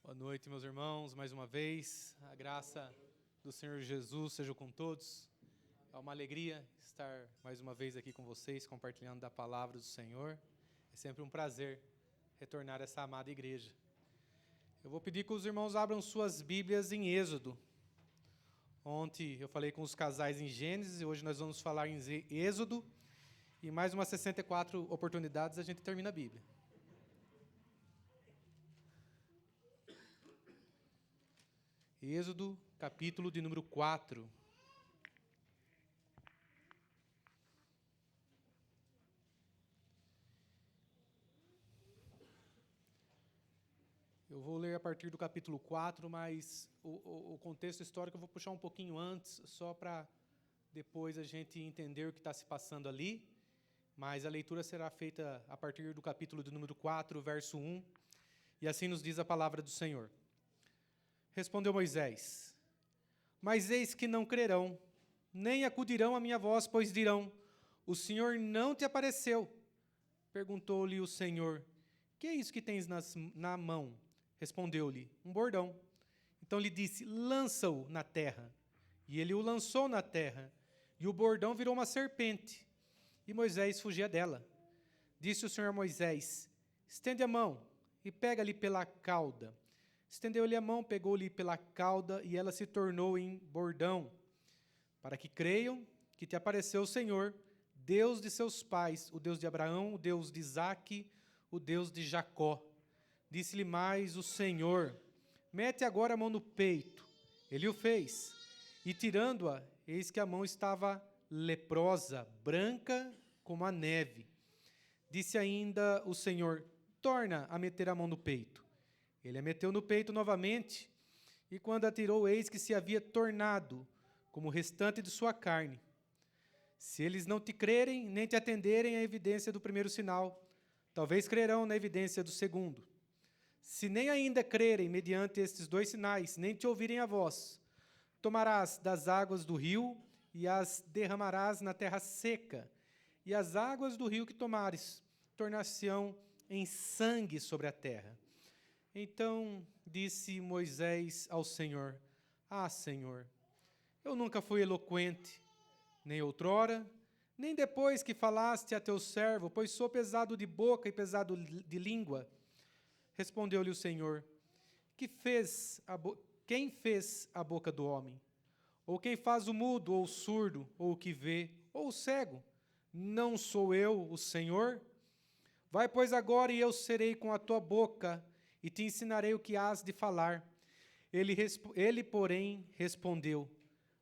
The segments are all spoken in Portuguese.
Boa noite, meus irmãos, mais uma vez. A graça do Senhor Jesus seja com todos. É uma alegria estar mais uma vez aqui com vocês, compartilhando da palavra do Senhor. É sempre um prazer retornar a essa amada igreja. Eu vou pedir que os irmãos abram suas Bíblias em Êxodo. Ontem eu falei com os casais em Gênesis e hoje nós vamos falar em Êxodo. E mais umas 64 oportunidades a gente termina a Bíblia. Êxodo, capítulo de número 4. Eu vou ler a partir do capítulo 4, mas o contexto histórico eu vou puxar um pouquinho antes, só para depois a gente entender o que está se passando ali. Mas a leitura será feita a partir do capítulo de número 4, verso 1. E assim nos diz a palavra do Senhor. Respondeu Moisés: Mas eis que não crerão, nem acudirão à minha voz, pois dirão: O Senhor não te apareceu. Perguntou-lhe o Senhor: Que é isso que tens na mão? Respondeu-lhe: Um bordão. Então lhe disse: Lança-o na terra. E ele o lançou na terra, e o bordão virou uma serpente. E Moisés fugia dela. Disse o Senhor a Moisés: Estende a mão e pega-lhe pela cauda. Estendeu-lhe a mão, pegou-lhe pela cauda, e ela se tornou em bordão, para que creiam que te apareceu o Senhor, Deus de seus pais, o Deus de Abraão, o Deus de Isaque, o Deus de Jacó. Disse-lhe mais o Senhor: Mete agora a mão no peito. Ele o fez, e tirando-a, eis que a mão estava leprosa, branca como a neve. Disse ainda o Senhor: Torna a meter a mão no peito. Ele a meteu no peito novamente, e quando a tirou, eis que se havia tornado como o restante de sua carne. Se eles não te crerem, nem te atenderem à evidência do primeiro sinal, talvez crerão na evidência do segundo. Se nem ainda crerem mediante estes dois sinais, nem te ouvirem a voz, tomarás das águas do rio e as derramarás na terra seca, e as águas do rio que tomares tornar-se-ão em sangue sobre a terra. Então disse Moisés ao Senhor: Ah, Senhor, eu nunca fui eloquente, nem outrora, nem depois que falaste a teu servo, pois sou pesado de boca e pesado de língua. Respondeu-lhe o Senhor: Quem fez a boca do homem? Ou quem faz o mudo, ou o surdo, ou o que vê, ou o cego? Não sou eu, o Senhor? Vai, pois, agora, e eu serei com a tua boca, e te ensinarei o que hás de falar. Ele, porém, respondeu: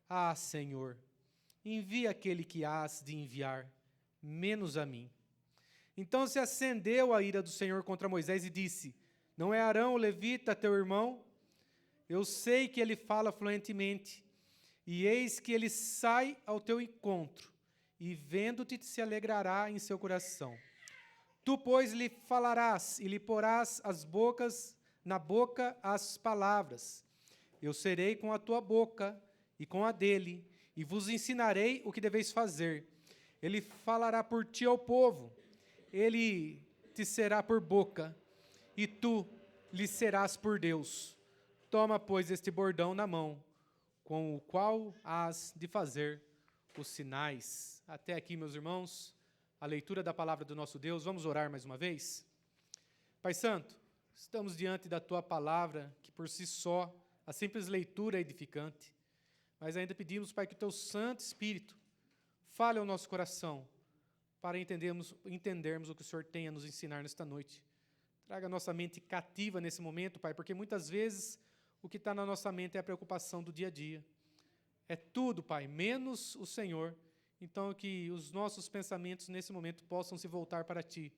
Ah, Senhor, envia aquele que hás de enviar, menos a mim. Então se acendeu a ira do Senhor contra Moisés e disse: Não é Arão o levita, teu irmão? Eu sei que ele fala fluentemente, e eis que ele sai ao teu encontro, e vendo-te se alegrará em seu coração. Tu, pois, lhe falarás e lhe porás na boca as palavras. Eu serei com a tua boca e com a dele, e vos ensinarei o que deveis fazer. Ele falará por ti ao povo, ele te será por boca, e tu lhe serás por Deus. Toma, pois, este bordão na mão, com o qual hás de fazer os sinais. Até aqui, meus irmãos, a leitura da palavra do nosso Deus. Vamos orar mais uma vez? Pai Santo, estamos diante da Tua palavra, que por si só, a simples leitura é edificante, mas ainda pedimos, Pai, que o Teu Santo Espírito fale ao nosso coração, para entendermos o que o Senhor tem a nos ensinar nesta noite. Traga a nossa mente cativa nesse momento, Pai, porque muitas vezes o que está na nossa mente é a preocupação do dia a dia. É tudo, Pai, menos o Senhor. Então, que os nossos pensamentos nesse momento possam se voltar para Ti,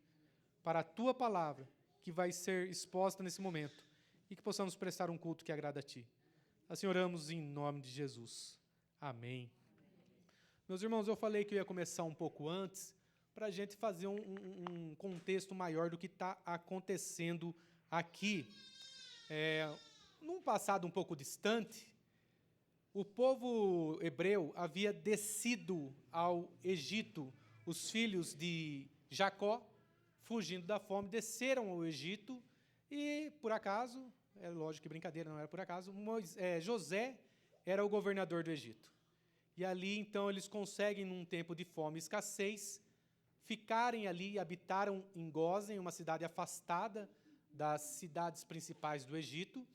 para a Tua palavra, que vai ser exposta nesse momento, e que possamos prestar um culto que agrada a Ti. Assim oramos em nome de Jesus. Amém. Meus irmãos, eu falei que eu ia começar um pouco antes, para a gente fazer um contexto maior do que está acontecendo aqui. Num passado um pouco distante, o povo hebreu havia descido ao Egito. Os filhos de Jacó, fugindo da fome, desceram ao Egito e, por acaso, é lógico que brincadeira, não era por acaso, José era o governador do Egito. E ali, então, eles conseguem, num tempo de fome e escassez, ficarem ali, habitaram em Gósen, uma cidade afastada das cidades principais do Egito,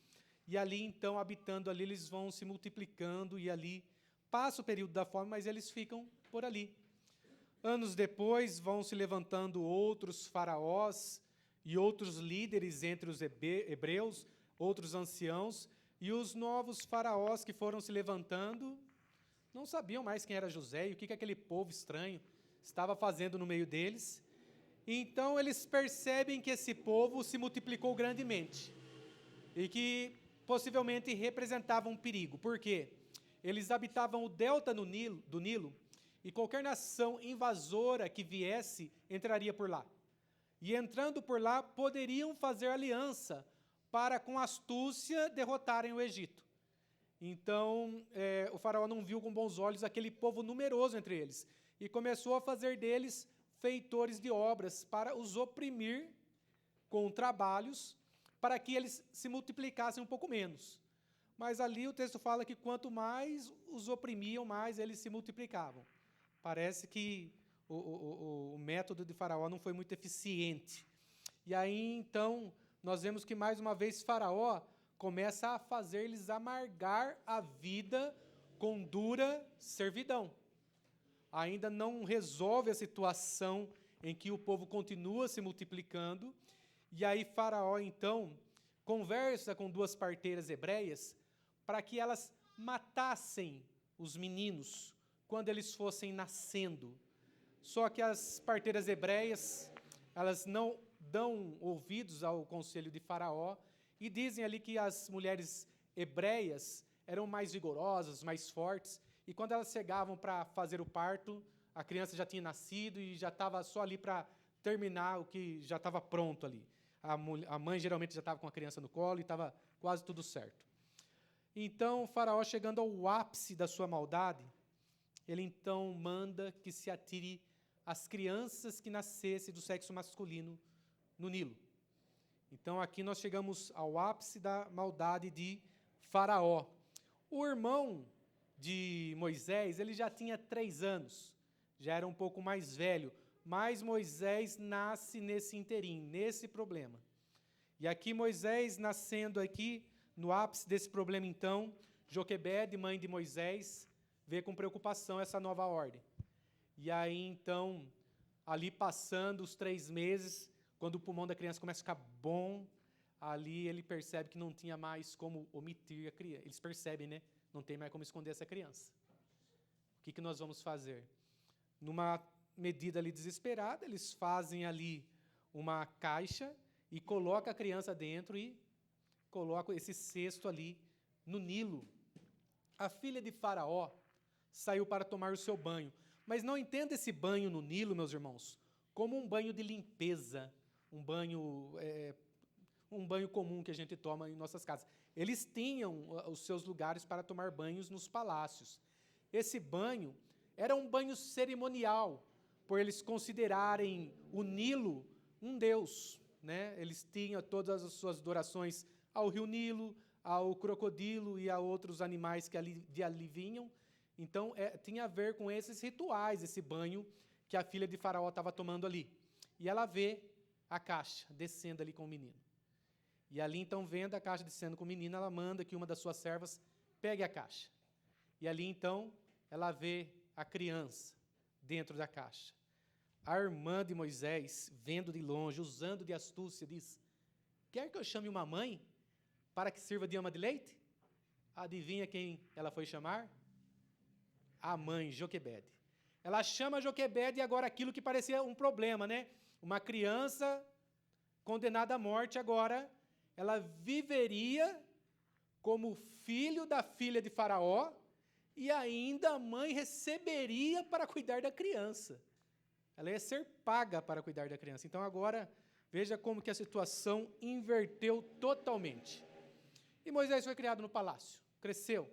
e ali, então, habitando ali, eles vão se multiplicando, e ali passa o período da fome, mas eles ficam por ali. Anos depois, vão se levantando outros faraós e outros líderes entre os hebreus, outros anciãos, e os novos faraós que foram se levantando não sabiam mais quem era José e o que aquele povo estranho estava fazendo no meio deles. Então, eles percebem que esse povo se multiplicou grandemente e que possivelmente representava um perigo. Por quê? Eles habitavam o delta do Nilo, e qualquer nação invasora que viesse entraria por lá. E entrando por lá, poderiam fazer aliança para, com astúcia, derrotarem o Egito. Então, o faraó não viu com bons olhos aquele povo numeroso entre eles, e começou a fazer deles feitores de obras para os oprimir com trabalhos, para que eles se multiplicassem um pouco menos. Mas ali o texto fala que quanto mais os oprimiam, mais eles se multiplicavam. Parece que o método de Faraó não foi muito eficiente. E aí, então, nós vemos que, mais uma vez, Faraó começa a fazer-lhes amargar a vida com dura servidão. Ainda não resolve a situação em que o povo continua se multiplicando. E aí, Faraó, então, conversa com duas parteiras hebreias para que elas matassem os meninos quando eles fossem nascendo. Só que as parteiras hebreias, elas não dão ouvidos ao conselho de Faraó e dizem ali que as mulheres hebreias eram mais vigorosas, mais fortes, e quando elas chegavam para fazer o parto, a criança já tinha nascido e já estava só ali para terminar o que já estava pronto ali. A mãe geralmente já estava com a criança no colo e estava quase tudo certo. Então, o Faraó, chegando ao ápice da sua maldade, ele então manda que se atire as crianças que nascessem do sexo masculino no Nilo. Então, aqui nós chegamos ao ápice da maldade de Faraó. O irmão de Moisés, ele já tinha 3 anos, já era um pouco mais velho, mas Moisés nasce nesse interim, nesse problema. E aqui Moisés, nascendo aqui, no ápice desse problema, então, Joquebede, mãe de Moisés, vê com preocupação essa nova ordem. E aí, então, ali passando os 3 meses, quando o pulmão da criança começa a ficar bom, ali ele percebe que não tinha mais como omitir a criança. Eles percebem, né? Não tem mais como esconder essa criança. O que nós vamos fazer? Numa medida ali desesperada, eles fazem ali uma caixa e colocam a criança dentro e colocam esse cesto ali no Nilo. A filha de Faraó saiu para tomar o seu banho. Mas não entenda esse banho no Nilo, meus irmãos, como um banho de limpeza, um banho comum que a gente toma em nossas casas. Eles tinham os seus lugares para tomar banhos nos palácios. Esse banho era um banho cerimonial, por eles considerarem o Nilo um deus, né? Eles tinham todas as suas adorações ao rio Nilo, ao crocodilo e a outros animais que de ali vinham. Então, tinha a ver com esses rituais, esse banho que a filha de Faraó estava tomando ali. E ela vê a caixa descendo ali com o menino. E ali, então, vendo a caixa descendo com o menino, ela manda que uma das suas servas pegue a caixa. E ali, então, ela vê a criança dentro da caixa. A irmã de Moisés, vendo de longe, usando de astúcia, diz: quer que eu chame uma mãe para que sirva de ama de leite? Adivinha quem ela foi chamar? A mãe, Joquebede. Ela chama Joquebede e agora aquilo que parecia um problema, né? Uma criança condenada à morte agora, ela viveria como filho da filha de Faraó e ainda a mãe receberia para cuidar da criança. Ela ia ser paga para cuidar da criança. Então agora, veja como que a situação inverteu totalmente. E Moisés foi criado no palácio, cresceu.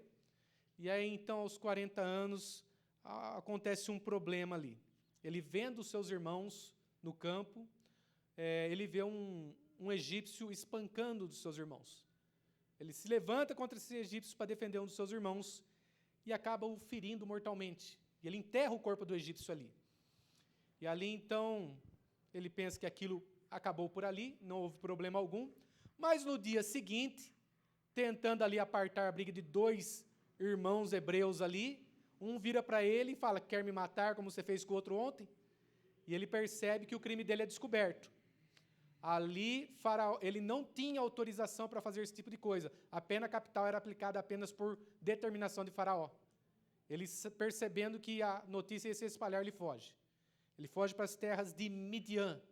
E aí, então, aos 40 anos, acontece um problema ali. Ele, vendo os seus irmãos no campo, ele vê um egípcio espancando os seus irmãos. Ele se levanta contra esses egípcios para defender um dos seus irmãos e acaba o ferindo mortalmente. E ele enterra o corpo do egípcio ali. E ali, então, ele pensa que aquilo acabou por ali, não houve problema algum. Mas no dia seguinte, tentando ali apartar a briga de dois irmãos hebreus ali, um vira para ele e fala: quer me matar como você fez com o outro ontem? E ele percebe que o crime dele é descoberto. Ali, Faraó, ele não tinha autorização para fazer esse tipo de coisa. A pena capital era aplicada apenas por determinação de Faraó. Ele, percebendo que a notícia ia se espalhar, ele foge. Ele foge para as terras de Midian,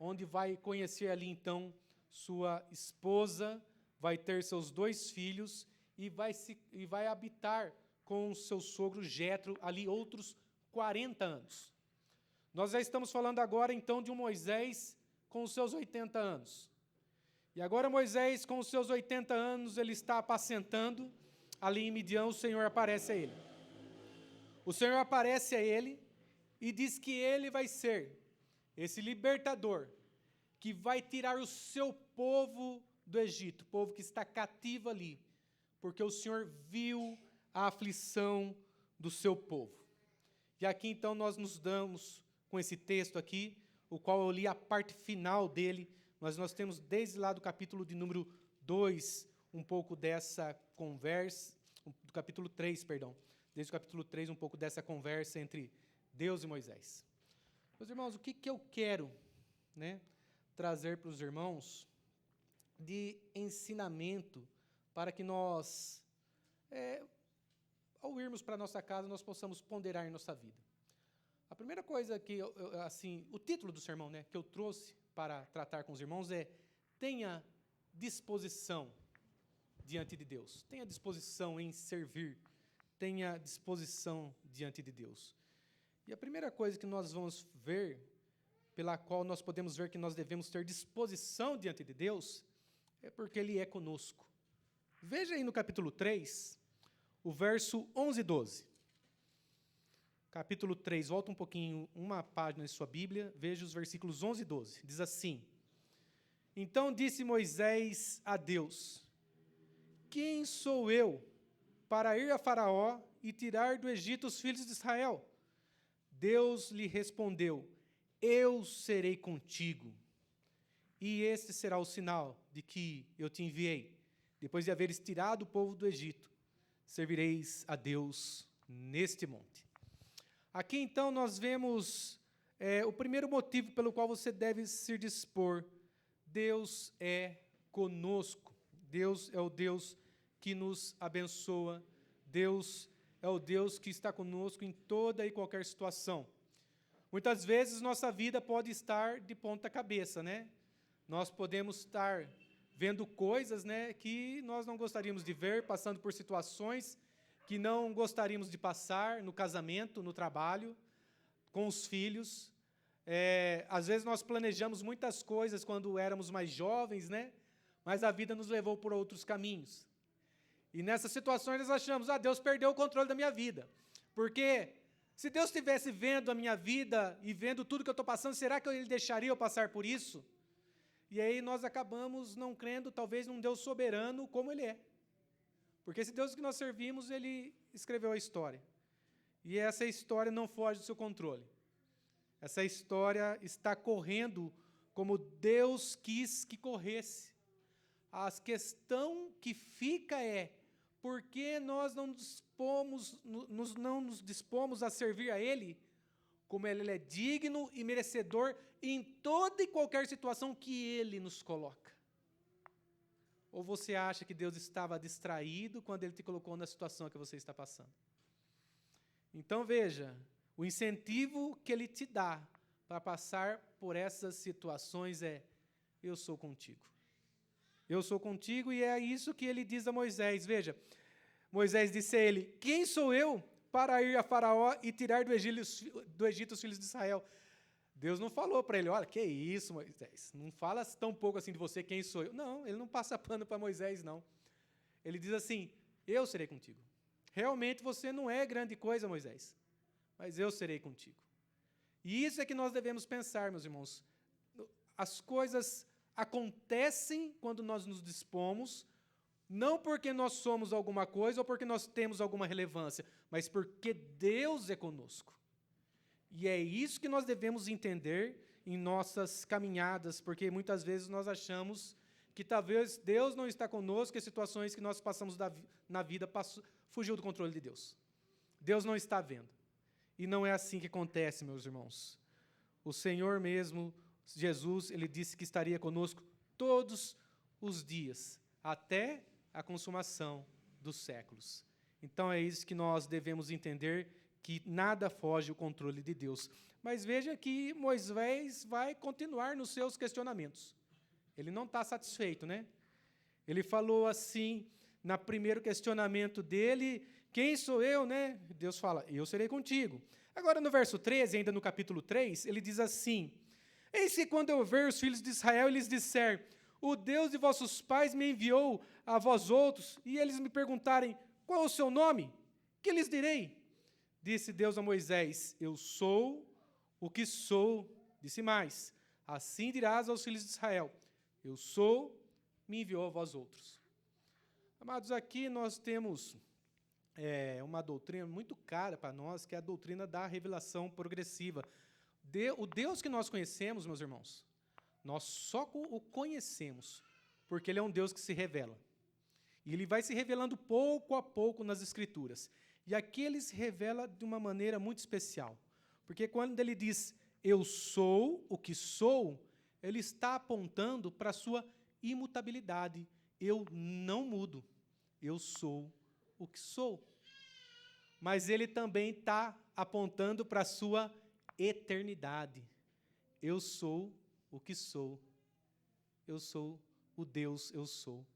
onde vai conhecer ali, então, sua esposa, vai ter seus 2 filhos e vai habitar com o seu sogro Jetro ali outros 40 anos. Nós já estamos falando agora, então, de um Moisés com os seus 80 anos. E agora Moisés, com os seus 80 anos, ele está apacentando. Ali em Midian, o Senhor aparece a ele. O Senhor aparece a ele e diz que ele vai ser esse libertador que vai tirar o seu povo do Egito, o povo que está cativo ali, porque o Senhor viu a aflição do seu povo. E aqui, então, nós nos damos com esse texto aqui, o qual eu li a parte final dele, mas nós temos desde lá do capítulo de número 2, um pouco dessa conversa, do capítulo 3, perdão, desde o capítulo 3, um pouco dessa conversa entre Deus e Moisés. Meus irmãos, o que eu quero, trazer para os irmãos de ensinamento para que nós, ao irmos para a nossa casa, nós possamos ponderar em nossa vida. A primeira coisa que, o título do sermão, que eu trouxe para tratar com os irmãos é: tenha disposição diante de Deus. Tenha disposição em servir. Tenha disposição diante de Deus. E a primeira coisa que nós vamos ver, pela qual nós podemos ver que nós devemos ter disposição diante de Deus, é porque Ele é conosco. Veja aí no capítulo 3, o verso 11 e 12. Capítulo 3, volta um pouquinho, uma página em sua Bíblia, veja os versículos 11 e 12. Diz assim: Então disse Moisés a Deus: Quem sou eu para ir a Faraó e tirar do Egito os filhos de Israel? Deus lhe respondeu: Eu serei contigo, e este será o sinal de que eu te enviei. Depois de haveres tirado o povo do Egito, servireis a Deus neste monte. Aqui, então, nós vemos o primeiro motivo pelo qual você deve se dispor. Deus é conosco. Deus é o Deus que nos abençoa. Deus é o Deus que está conosco em toda e qualquer situação. Muitas vezes, nossa vida pode estar de ponta cabeça, Nós podemos estar vendo coisas, que nós não gostaríamos de ver, passando por situações que não gostaríamos de passar no casamento, no trabalho, com os filhos. Às vezes nós planejamos muitas coisas quando éramos mais jovens, mas a vida nos levou por outros caminhos. E nessas situações nós achamos: Deus perdeu o controle da minha vida. Porque se Deus estivesse vendo a minha vida e vendo tudo que eu estou passando, será que Ele deixaria eu passar por isso? E aí nós acabamos não crendo, talvez, num Deus soberano como Ele é. Porque esse Deus que nós servimos, Ele escreveu a história. E essa história não foge do seu controle. Essa história está correndo como Deus quis que corresse. A questão que fica é: por que nós não nos dispomos a servir a Ele como Ele é digno e merecedor em toda e qualquer situação que Ele nos coloca? Ou você acha que Deus estava distraído quando Ele te colocou na situação que você está passando? Então, veja, o incentivo que Ele te dá para passar por essas situações é: eu sou contigo. Eu sou contigo, e é isso que Ele diz a Moisés. Veja, Moisés disse a Ele: Quem sou eu para ir a Faraó e tirar do Egito os filhos de Israel? Deus não falou para ele: olha, que isso, Moisés, não fala tão pouco assim de você, quem sou eu? Não, ele não passa pano para Moisés, não. Ele diz assim: eu serei contigo. Realmente você não é grande coisa, Moisés, mas eu serei contigo. E isso é que nós devemos pensar, meus irmãos. As coisas acontecem quando nós nos dispomos, Não porque nós somos alguma coisa ou porque nós temos alguma relevância, mas porque Deus é conosco. E é isso que nós devemos entender em nossas caminhadas, porque muitas vezes nós achamos que talvez Deus não está conosco, e as situações que nós passamos na vida fugiu do controle de Deus. Deus não está vendo. E não é assim que acontece, meus irmãos. O Senhor mesmo, Jesus, ele disse que estaria conosco todos os dias, até a consumação dos séculos. Então é isso que nós devemos entender, que nada foge ao controle de Deus. Mas veja que Moisés vai continuar nos seus questionamentos. Ele não está satisfeito, né? Ele falou assim, no primeiro questionamento dele, quem sou eu, né? Deus fala, eu serei contigo. Agora, no verso 13, ainda no capítulo 3, ele diz assim, eis que quando eu ver os filhos de Israel, eles disser, o Deus de vossos pais me enviou a vós outros, e eles me perguntarem, qual é o seu nome? Que lhes direi? Disse Deus a Moisés, eu sou o que sou. Disse mais, assim dirás aos filhos de Israel, eu sou, me enviou a vós outros. Amados, aqui nós temos uma doutrina muito cara para nós, que é a doutrina da revelação progressiva. O Deus que nós conhecemos, meus irmãos, nós só o conhecemos porque Ele é um Deus que se revela. E Ele vai se revelando pouco a pouco nas Escrituras. E aqui Ele se revela de uma maneira muito especial. Porque quando Ele diz, eu sou o que sou, Ele está apontando para a sua imutabilidade. Eu não mudo. Eu sou o que sou. Mas Ele também está apontando para a sua eternidade. Eu sou o que sou. Eu sou o Deus, eu sou.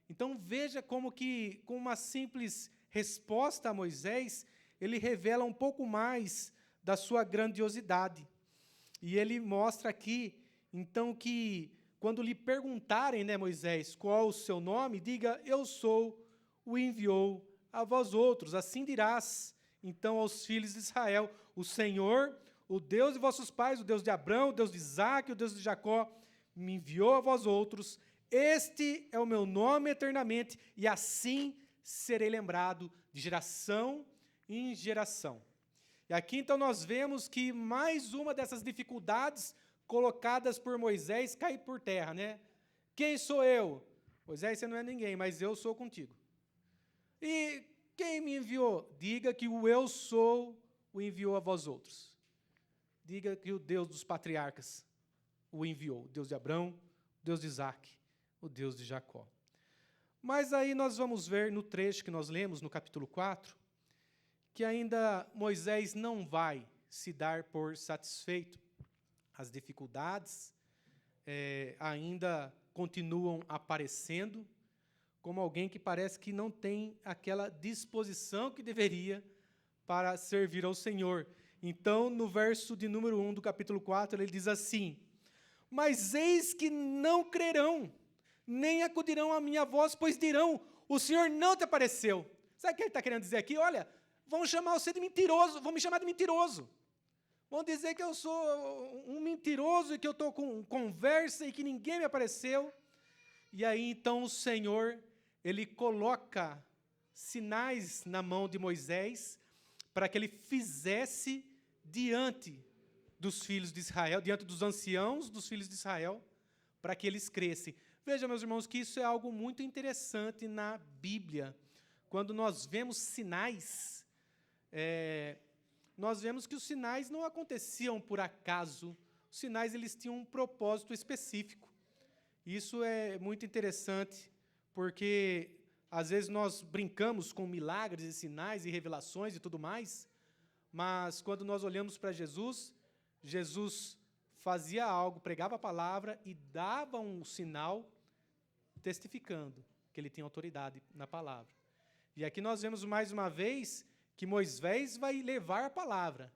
Então veja como que, com uma simples resposta a Moisés, ele revela um pouco mais da sua grandiosidade. E ele mostra aqui, então, que quando lhe perguntarem, né, Moisés, qual o seu nome, diga, eu sou, o enviou a vós outros. Assim dirás, então, aos filhos de Israel, o Senhor, o Deus de vossos pais, o Deus de Abraão, o Deus de Isaque, o Deus de Jacó, me enviou a vós outros. Este é o meu nome eternamente, e assim serei lembrado de geração em geração. E aqui, então, nós vemos que mais uma dessas dificuldades colocadas por Moisés cai por terra, né? Quem sou eu? Moisés, você não é ninguém, mas eu sou contigo. E quem me enviou? Diga que o eu sou o enviou a vós outros. Diga que o Deus dos patriarcas o enviou. O Deus de Abraão, o Deus de Isaque, o Deus de Jacó. Mas aí nós vamos ver no trecho que nós lemos, no capítulo 4, que ainda Moisés não vai se dar por satisfeito. As dificuldades ainda continuam aparecendo, como alguém que parece que não tem aquela disposição que deveria para servir ao Senhor. Então, no verso de número 1 do capítulo 4, ele diz assim, mas eis que não crerão, nem acudirão à minha voz, pois dirão, o Senhor não te apareceu. Sabe o que ele está querendo dizer aqui? Olha, vão chamar você de mentiroso, vão me chamar de mentiroso. Vão dizer que eu sou um mentiroso e que eu estou com conversa e que ninguém me apareceu. E aí, então, o Senhor, Ele coloca sinais na mão de Moisés para que ele fizesse diante dos filhos de Israel, diante dos anciãos dos filhos de Israel, para que eles crescem. Veja, meus irmãos, que isso é algo muito interessante na Bíblia. Quando nós vemos sinais, nós vemos que os sinais não aconteciam por acaso. Os sinais eles tinham um propósito específico. Isso é muito interessante, porque às vezes nós brincamos com milagres e sinais e revelações e tudo mais, mas quando nós olhamos para Jesus, Jesus fazia algo, pregava a palavra e dava um sinal testificando que ele tinha autoridade na palavra. E aqui nós vemos mais uma vez que Moisés vai levar a palavra.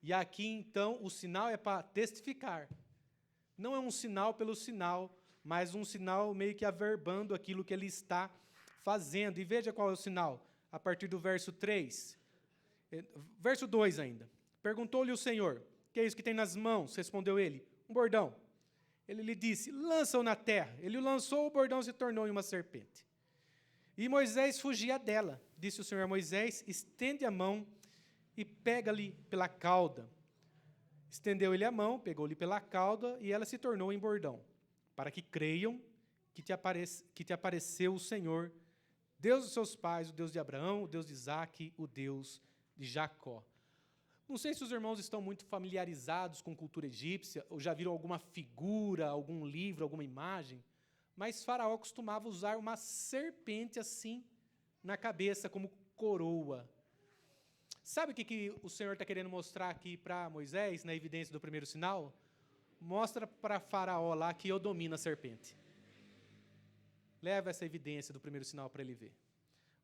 E aqui, então, o sinal é para testificar. Não é um sinal pelo sinal, mas um sinal meio que averbando aquilo que ele está fazendo. E veja qual é o sinal, a partir do verso 3. Verso 2 ainda. Perguntou-lhe o Senhor, que é isso que tem nas mãos? Respondeu ele, um bordão. Ele lhe disse, lança-o na terra. Ele o lançou, o bordão se tornou em uma serpente. E Moisés fugia dela. Disse o Senhor a Moisés: estende a mão e pega-lhe pela cauda. Estendeu ele a mão, pegou-lhe pela cauda, e ela se tornou em bordão, para que creiam que te apareceu o Senhor, Deus dos seus pais, o Deus de Abraão, o Deus de Isaque, o Deus de Jacó. Não sei se os irmãos estão muito familiarizados com cultura egípcia, ou já viram alguma figura, algum livro, alguma imagem, mas Faraó costumava usar uma serpente assim na cabeça, como coroa. Sabe o que o Senhor está querendo mostrar aqui para Moisés, na evidência do primeiro sinal? Mostra para Faraó lá que eu domino a serpente. Leva essa evidência do primeiro sinal para ele ver.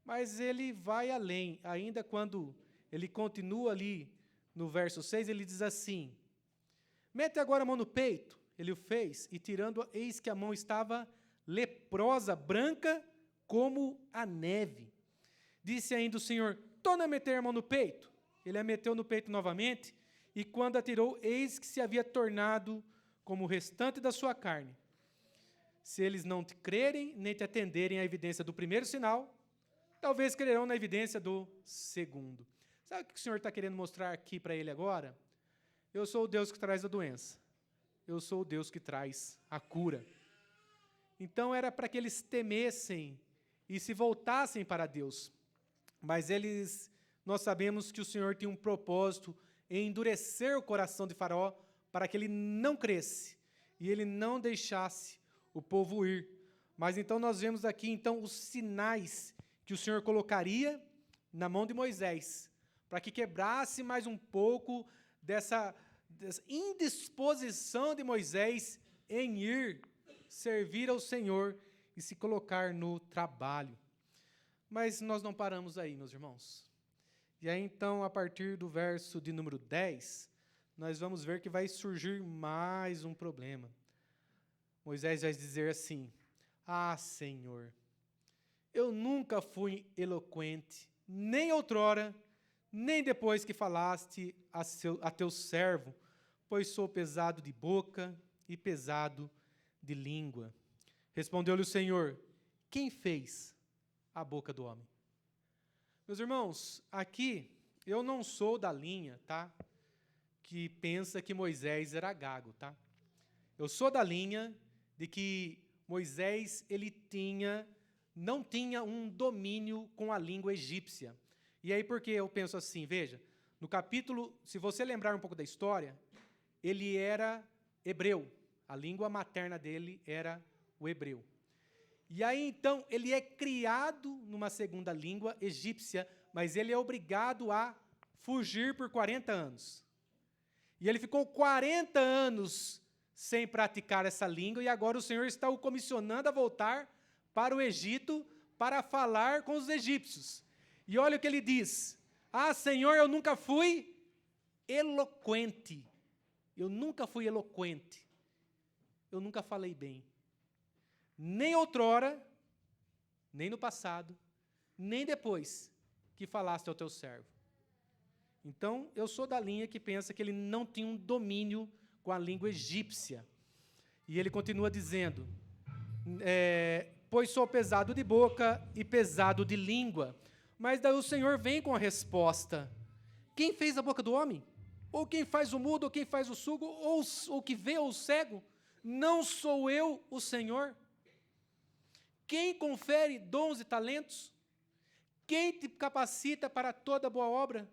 Mas ele vai além, ainda quando ele continua ali no verso 6, ele diz assim: mete agora a mão no peito. Ele o fez, e tirando, eis que a mão estava leprosa, branca como a neve. Disse ainda o Senhor: torna a meter a mão no peito. Ele a meteu no peito novamente, e quando a tirou, eis que se havia tornado como o restante da sua carne. Se eles não te crerem, nem te atenderem à evidência do primeiro sinal, talvez crerão na evidência do segundo. Sabe o que o Senhor está querendo mostrar aqui para ele agora? Eu sou o Deus que traz a doença. Eu sou o Deus que traz a cura. Então era para que eles temessem e se voltassem para Deus. Mas nós sabemos que o Senhor tinha um propósito em endurecer o coração de Faraó para que ele não cresce e ele não deixasse o povo ir. Mas então nós vemos aqui então os sinais que o Senhor colocaria na mão de Moisés, para que quebrasse mais um pouco dessa indisposição de Moisés em ir servir ao Senhor e se colocar no trabalho. Mas nós não paramos aí, meus irmãos. E aí, então, a partir do verso de número 10, nós vamos ver que vai surgir mais um problema. Moisés vai dizer assim: ah, Senhor, eu nunca fui eloquente, nem outrora, nem depois que falaste a teu servo, pois sou pesado de boca e pesado de língua. Respondeu-lhe o Senhor: quem fez a boca do homem? Meus irmãos, aqui eu não sou da linha, tá, que pensa que Moisés era gago, tá? Eu sou da linha de que Moisés não tinha um domínio com a língua egípcia. E aí por que eu penso assim? Veja, no capítulo, se você lembrar um pouco da história, ele era hebreu. A língua materna dele era o hebreu. E aí, então, ele é criado numa segunda língua egípcia, mas ele é obrigado a fugir por 40 anos. E ele ficou 40 anos sem praticar essa língua, e agora o Senhor está o comissionando a voltar para o Egito para falar com os egípcios. E olha o que ele diz: ah, Senhor, eu nunca fui eloquente. Eu nunca fui eloquente. Eu nunca falei bem. Nem outrora, nem no passado, nem depois que falaste ao teu servo. Então, eu sou da linha que pensa que ele não tinha um domínio com a língua egípcia. E ele continua dizendo: pois sou pesado de boca e pesado de língua. Mas daí o Senhor vem com a resposta: quem fez a boca do homem? Ou quem faz o mudo, ou quem faz o surdo, ou o que vê, ou o cego? Não sou eu o Senhor? Quem confere dons e talentos? Quem te capacita para toda boa obra?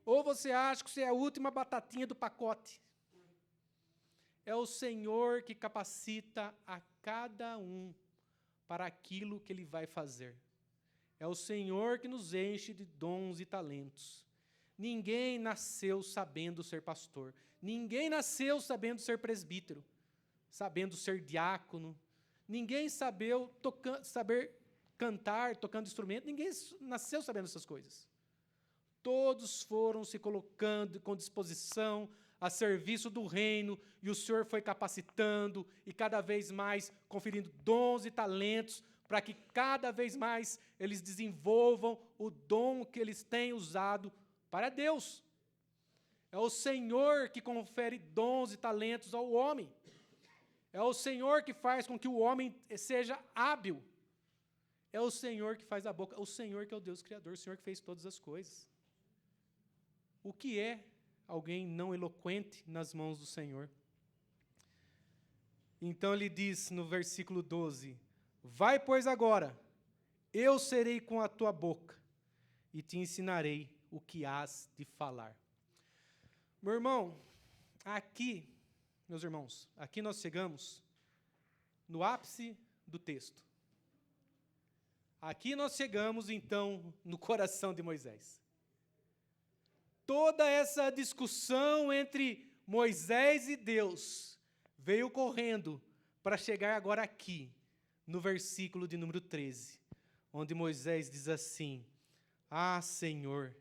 Ou você acha que você é a última batatinha do pacote? É o Senhor que capacita a cada um para aquilo que Ele vai fazer. É o Senhor que nos enche de dons e talentos. Ninguém nasceu sabendo ser pastor. Ninguém nasceu sabendo ser presbítero, sabendo ser diácono. Ninguém saber cantar, tocando instrumento. Ninguém nasceu sabendo essas coisas. Todos foram se colocando com disposição a serviço do reino, e o Senhor foi capacitando e cada vez mais conferindo dons e talentos para que cada vez mais eles desenvolvam o dom que eles têm usado para Deus. É o Senhor que confere dons e talentos ao homem. É o Senhor que faz com que o homem seja hábil. É o Senhor que faz a boca, o Senhor que é o Deus Criador, o Senhor que fez todas as coisas. O que é alguém não eloquente nas mãos do Senhor? Então ele diz no versículo 12, vai, pois, agora, eu serei com a tua boca e te ensinarei o que hás de falar. Meu irmão, aqui, meus irmãos, aqui nós chegamos no ápice do texto. Aqui nós chegamos, então, no coração de Moisés. Toda essa discussão entre Moisés e Deus veio correndo para chegar agora aqui, no versículo de número 13, onde Moisés diz assim, ah, Senhor,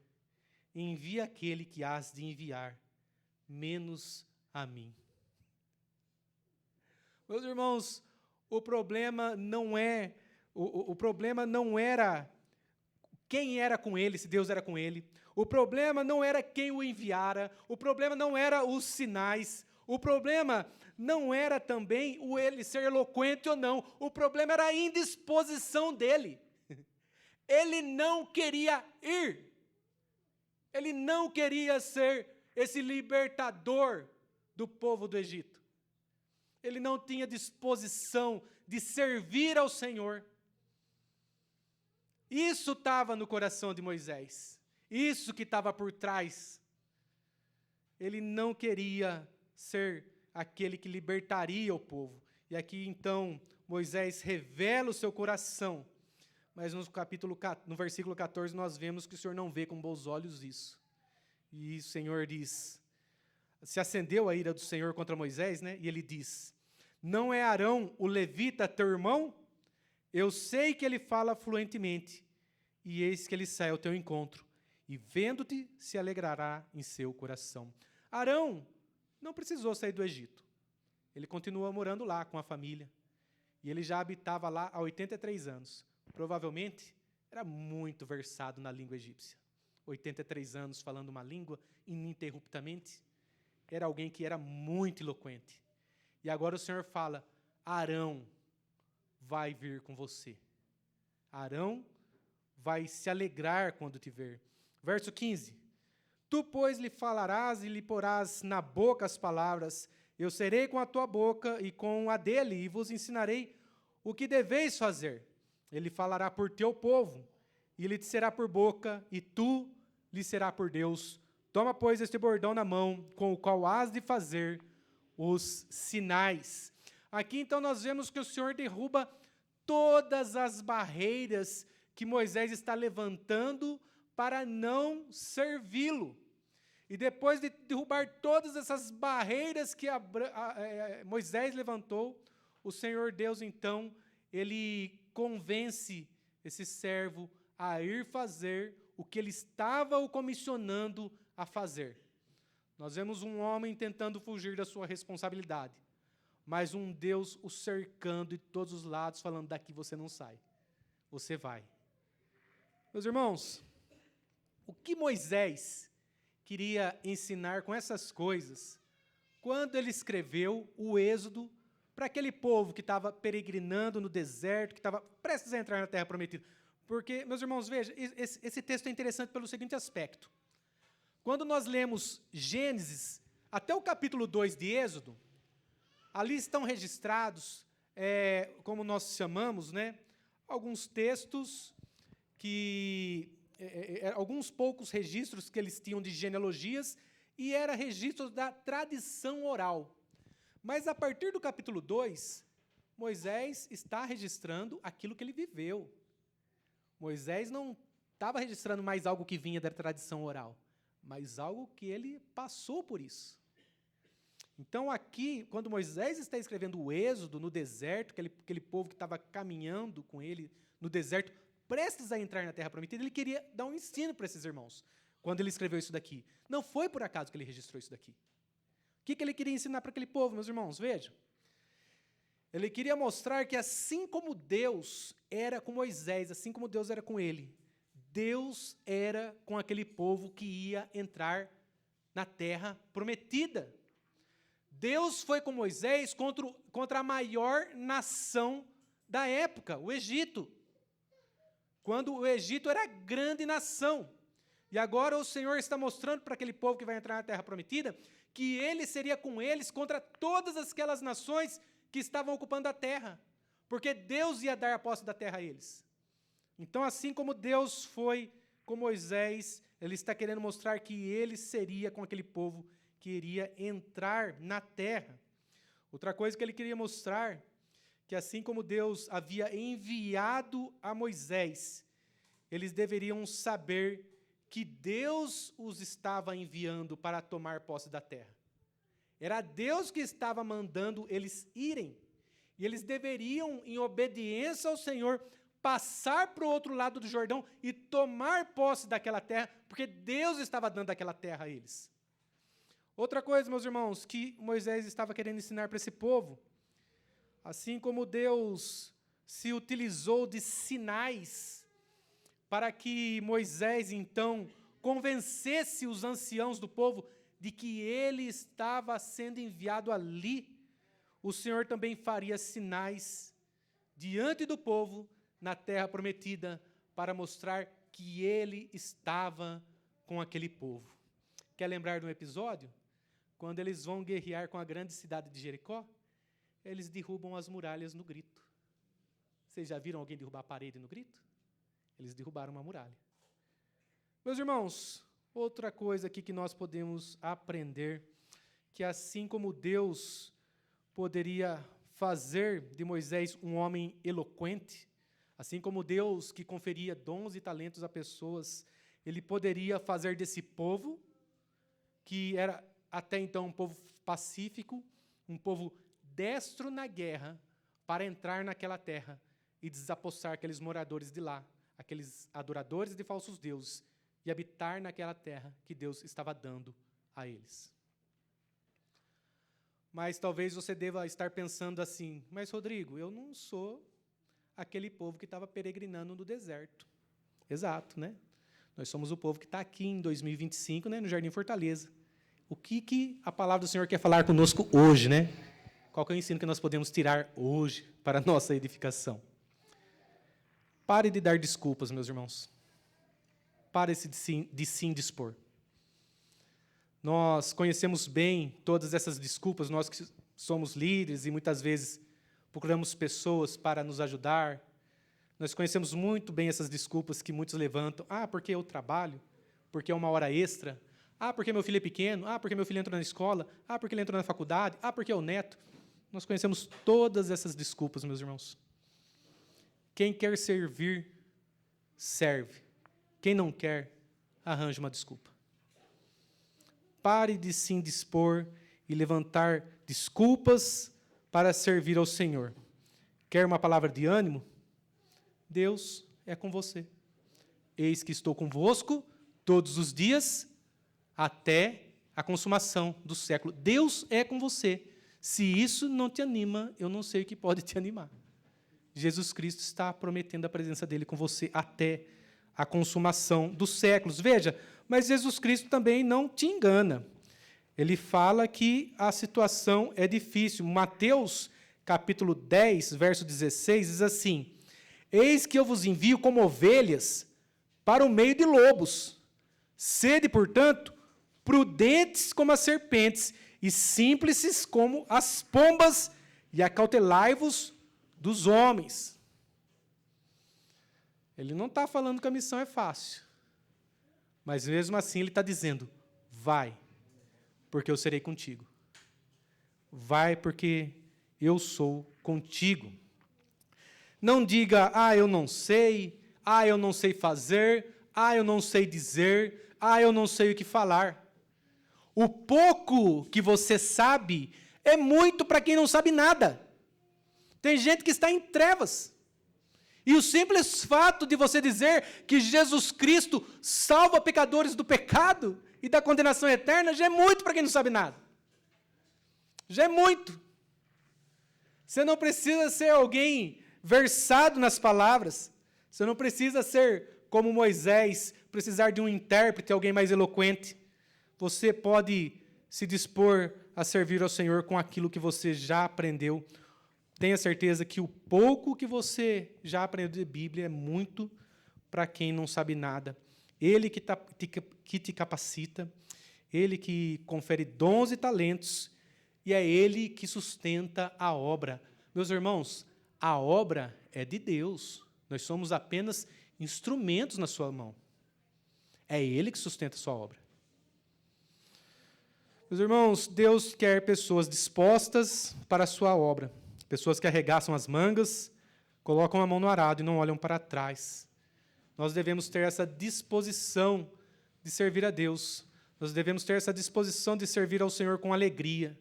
envia aquele que hás de enviar, menos a mim. Meus irmãos, o problema não era quem era com ele, se Deus era com ele. O problema não era quem o enviara. O problema não era os sinais. O problema não era também o ele ser eloquente ou não. O problema era a indisposição dele. Ele não queria ir. Ele não queria ser esse libertador do povo do Egito. Ele não tinha disposição de servir ao Senhor. Isso estava no coração de Moisés. Isso que estava por trás. Ele não queria ser aquele que libertaria o povo. E aqui, então, Moisés revela o seu coração. Mas no versículo 14, nós vemos que o Senhor não vê com bons olhos isso. E o Senhor diz, se acendeu a ira do Senhor contra Moisés, né? E ele diz, não é Arão, o levita, teu irmão? Eu sei que ele fala fluentemente, e eis que ele sai ao teu encontro, e vendo-te se alegrará em seu coração. Arão não precisou sair do Egito. Ele continua morando lá com a família. E ele já habitava lá há 83 anos. Provavelmente era muito versado na língua egípcia. 83 anos falando uma língua ininterruptamente. Era alguém que era muito eloquente. E agora o Senhor fala, Arão vai vir com você. Arão vai se alegrar quando te ver. Verso 15. Tu, pois, lhe falarás e lhe porás na boca as palavras, eu serei com a tua boca e com a dele, e vos ensinarei o que deveis fazer. Ele falará por teu povo, e ele te será por boca, e tu lhe será por Deus. Toma, pois, este bordão na mão, com o qual hás de fazer os sinais. Aqui, então, nós vemos que o Senhor derruba todas as barreiras que Moisés está levantando para não servi-lo. E depois de derrubar todas essas barreiras que Moisés levantou, o Senhor Deus, então, ele convence esse servo a ir fazer o que ele estava o comissionando a fazer. Nós vemos um homem tentando fugir da sua responsabilidade, mas um Deus o cercando de todos os lados, falando, daqui você não sai, você vai. Meus irmãos, o que Moisés queria ensinar com essas coisas, quando ele escreveu o Êxodo para aquele povo que estava peregrinando no deserto, que estava prestes a entrar na Terra Prometida? Porque, meus irmãos, vejam, esse texto é interessante pelo seguinte aspecto. Quando nós lemos Gênesis, até o capítulo 2 de Êxodo, ali estão registrados, como nós chamamos, né, alguns textos alguns poucos registros que eles tinham de genealogias, e era registro da tradição oral. Mas, a partir do capítulo 2, Moisés está registrando aquilo que ele viveu. Moisés não estava registrando mais algo que vinha da tradição oral, mas algo que ele passou por isso. Então, aqui, quando Moisés está escrevendo o Êxodo no deserto, aquele povo que estava caminhando com ele no deserto, prestes a entrar na Terra Prometida, ele queria dar um ensino para esses irmãos, quando ele escreveu isso daqui. Não foi por acaso que ele registrou isso daqui. O que ele queria ensinar para aquele povo, meus irmãos? Vejam. Ele queria mostrar que assim como Deus era com Moisés, assim como Deus era com ele, Deus era com aquele povo que ia entrar na Terra Prometida. Deus foi com Moisés contra a maior nação da época, o Egito. quando o Egito era grande nação. E agora o Senhor está mostrando para aquele povo que vai entrar na terra prometida que ele seria com eles contra todas aquelas nações que estavam ocupando a terra, porque Deus ia dar a posse da terra a eles. Então, assim como Deus foi com Moisés, ele está querendo mostrar que ele seria com aquele povo que iria entrar na terra. Outra coisa que ele queria mostrar, que assim como Deus havia enviado a Moisés, eles deveriam saber que Deus os estava enviando para tomar posse da terra. Era Deus que estava mandando eles irem. E eles deveriam, em obediência ao Senhor, passar para o outro lado do Jordão e tomar posse daquela terra, porque Deus estava dando aquela terra a eles. Outra coisa, meus irmãos, que Moisés estava querendo ensinar para esse povo, assim como Deus se utilizou de sinais para que Moisés, então, convencesse os anciãos do povo de que ele estava sendo enviado ali, o Senhor também faria sinais diante do povo na terra prometida para mostrar que ele estava com aquele povo. Quer lembrar de um episódio? Quando eles vão guerrear com a grande cidade de Jericó, eles derrubam as muralhas no grito. Vocês já viram alguém derrubar a parede no grito? Eles derrubaram uma muralha. Meus irmãos, outra coisa aqui que nós podemos aprender, que assim como Deus poderia fazer de Moisés um homem eloquente, assim como Deus que conferia dons e talentos a pessoas, ele poderia fazer desse povo, que era até então um povo pacífico, um povo destro na guerra, para entrar naquela terra e desapossar aqueles moradores de lá, aqueles adoradores de falsos deuses, e habitar naquela terra que Deus estava dando a eles. Mas talvez você deva estar pensando assim, mas Rodrigo, eu não sou aquele povo que estava peregrinando no deserto. Exato, né? Nós somos o povo que está aqui em 2025, né, no Jardim Fortaleza. O que a palavra do Senhor quer falar conosco hoje, né? Qual que é o ensino que nós podemos tirar hoje para a nossa edificação? Pare de dar desculpas, meus irmãos. Pare de se indispor. Nós conhecemos bem todas essas desculpas, nós que somos líderes e muitas vezes procuramos pessoas para nos ajudar. Nós conhecemos muito bem essas desculpas que muitos levantam. Ah, porque eu trabalho, porque é uma hora extra. Ah, porque meu filho é pequeno. Ah, porque meu filho entrou na escola. Ah, porque ele entrou na faculdade. Ah, porque é o neto. Nós conhecemos todas essas desculpas, meus irmãos. Quem quer servir, serve. Quem não quer, arranja uma desculpa. Pare de se indispor e levantar desculpas para servir ao Senhor. Quer uma palavra de ânimo? Deus é com você. Eis que estou convosco todos os dias até a consumação do século. Deus é com você. Se isso não te anima, eu não sei o que pode te animar. Jesus Cristo está prometendo a presença dele com você até a consumação dos séculos. Veja, mas Jesus Cristo também não te engana. Ele fala que a situação é difícil. Mateus, capítulo 10, verso 16, diz assim: eis que eu vos envio como ovelhas para o meio de lobos. Sede, portanto, prudentes como as serpentes e simples como as pombas, e acautelai-vos dos homens. Ele não está falando que a missão é fácil, mas mesmo assim ele está dizendo, vai, porque eu serei contigo. Vai, porque eu sou contigo. Não diga, eu não sei fazer, eu não sei dizer, eu não sei o que falar. O pouco que você sabe é muito para quem não sabe nada. Tem gente que está em trevas. E o simples fato de você dizer que Jesus Cristo salva pecadores do pecado e da condenação eterna já é muito para quem não sabe nada. Já é muito. Você não precisa ser alguém versado nas palavras. Você não precisa ser como Moisés, precisar de um intérprete, alguém mais eloquente. Você pode se dispor a servir ao Senhor com aquilo que você já aprendeu. Tenha certeza que o pouco que você já aprendeu de Bíblia é muito para quem não sabe nada. Ele que te capacita, Ele que confere dons e talentos, e é Ele que sustenta a obra. Meus irmãos, a obra é de Deus. Nós somos apenas instrumentos na sua mão. É Ele que sustenta a sua obra. Meus irmãos, Deus quer pessoas dispostas para a sua obra. Pessoas que arregaçam as mangas, colocam a mão no arado e não olham para trás. Nós devemos ter essa disposição de servir a Deus. Nós devemos ter essa disposição de servir ao Senhor com alegria,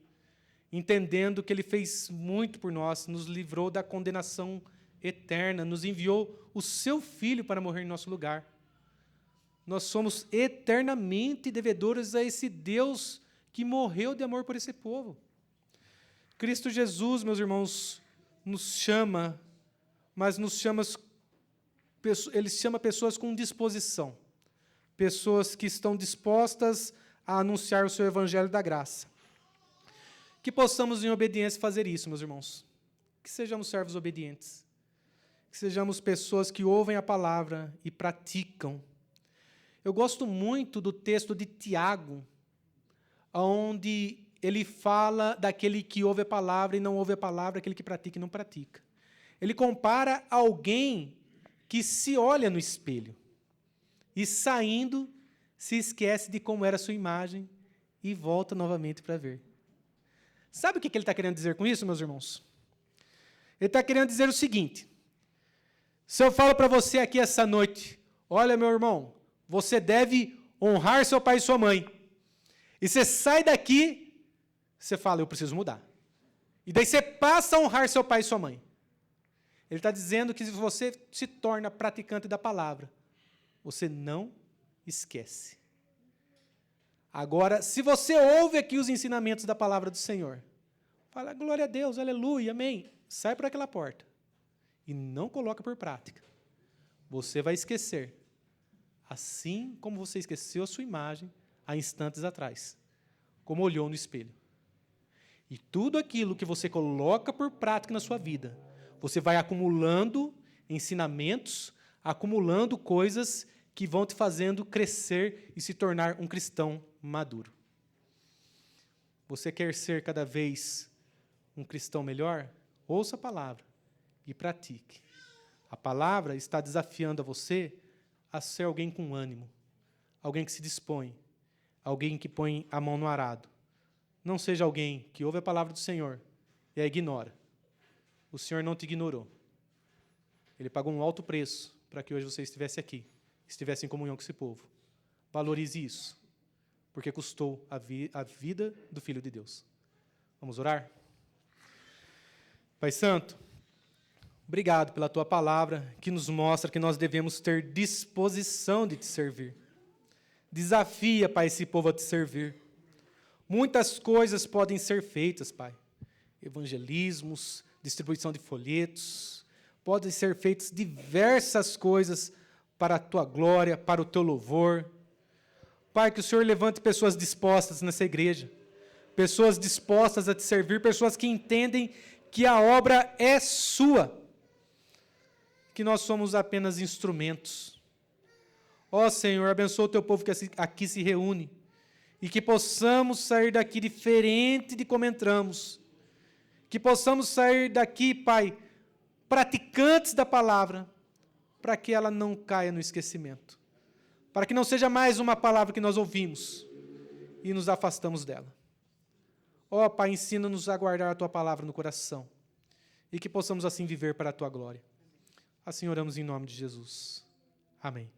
entendendo que Ele fez muito por nós, nos livrou da condenação eterna, nos enviou o Seu Filho para morrer em nosso lugar. Nós somos eternamente devedores a esse Deus que morreu de amor por esse povo. Cristo Jesus, meus irmãos, nos chama, mas Ele chama pessoas com disposição, pessoas que estão dispostas a anunciar o seu evangelho da graça. Que possamos, em obediência, fazer isso, meus irmãos. Que sejamos servos obedientes. Que sejamos pessoas que ouvem a palavra e praticam. Eu gosto muito do texto de Tiago, onde ele fala daquele que ouve a palavra e não ouve a palavra, aquele que pratica e não pratica. Ele compara alguém que se olha no espelho e, saindo, se esquece de como era a sua imagem e volta novamente para ver. Sabe o que ele está querendo dizer com isso, meus irmãos? Ele está querendo dizer o seguinte: se eu falo para você aqui essa noite, olha, meu irmão, você deve honrar seu pai e sua mãe, e você sai daqui, você fala, eu preciso mudar. E daí você passa a honrar seu pai e sua mãe. Ele está dizendo que se você se torna praticante da palavra, você não esquece. Agora, se você ouve aqui os ensinamentos da palavra do Senhor, fala, glória a Deus, aleluia, amém. Sai por aquela porta e não coloca por prática. Você vai esquecer, assim como você esqueceu a sua imagem há instantes atrás, como olhou no espelho. E tudo aquilo que você coloca por prática na sua vida, você vai acumulando ensinamentos, acumulando coisas que vão te fazendo crescer e se tornar um cristão maduro. Você quer ser cada vez um cristão melhor? Ouça a palavra e pratique. A palavra está desafiando a você a ser alguém com ânimo, alguém que se dispõe, alguém que põe a mão no arado. Não seja alguém que ouve a palavra do Senhor e a ignora. O Senhor não te ignorou. Ele pagou um alto preço para que hoje você estivesse aqui, estivesse em comunhão com esse povo. Valorize isso, porque custou a vida do Filho de Deus. Vamos orar? Pai Santo, obrigado pela Tua palavra, que nos mostra que nós devemos ter disposição de Te servir. Desafia, Pai, esse povo a Te servir. Muitas coisas podem ser feitas, Pai. Evangelismos, distribuição de folhetos, podem ser feitas diversas coisas para a Tua glória, para o Teu louvor. Pai, que o Senhor levante pessoas dispostas nessa igreja, pessoas dispostas a Te servir, pessoas que entendem que a obra é Sua, que nós somos apenas instrumentos. Ó Senhor, abençoa o Teu povo que aqui se reúne, e que possamos sair daqui diferente de como entramos, que possamos sair daqui, Pai, praticantes da palavra, para que ela não caia no esquecimento, para que não seja mais uma palavra que nós ouvimos e nos afastamos dela. Ó Pai, ensina-nos a guardar a Tua palavra no coração, e que possamos assim viver para a Tua glória. Assim oramos em nome de Jesus. Amém.